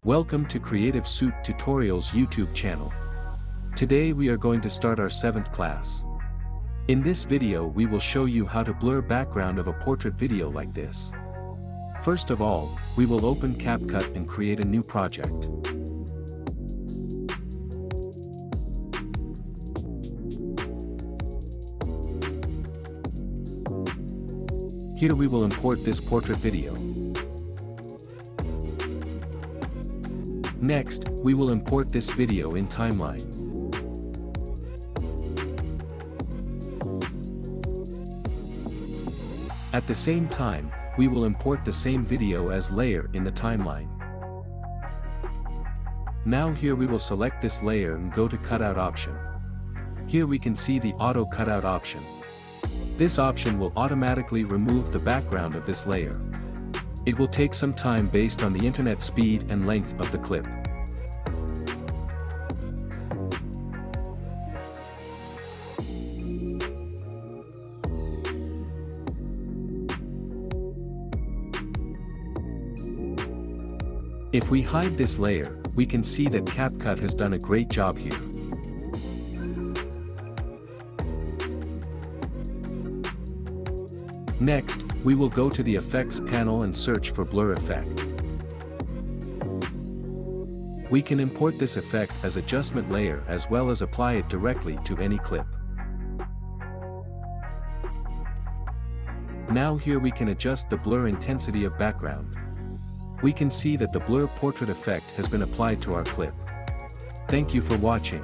Welcome to Creative Suit Tutorials YouTube channel. Today we are going to start our 7th class. In this video we will show you how to blur background of a portrait video like this. First of all, we will open Capcut and create a new project. Here we will import this portrait video. Next, we will import this video in timeline. At the same time, we will import the same video as layer in the timeline. Now here we will select this layer and go to cutout option. Here we can see the auto cutout option. This option will automatically remove the background of this layer. It will take some time based on the internet speed and length of the clip. If we hide this layer, we can see that Capcut has done a great job here. Next, we will go to the Effects panel and search for Blur Effect. We can import this effect as adjustment layer as well as apply it directly to any clip. Now here we can adjust the blur intensity of background. We can see that the blur portrait effect has been applied to our clip. Thank you for watching.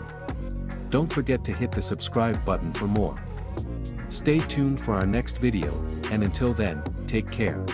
Don't forget to hit the subscribe button for more. Stay tuned for our next video, and until then, take care.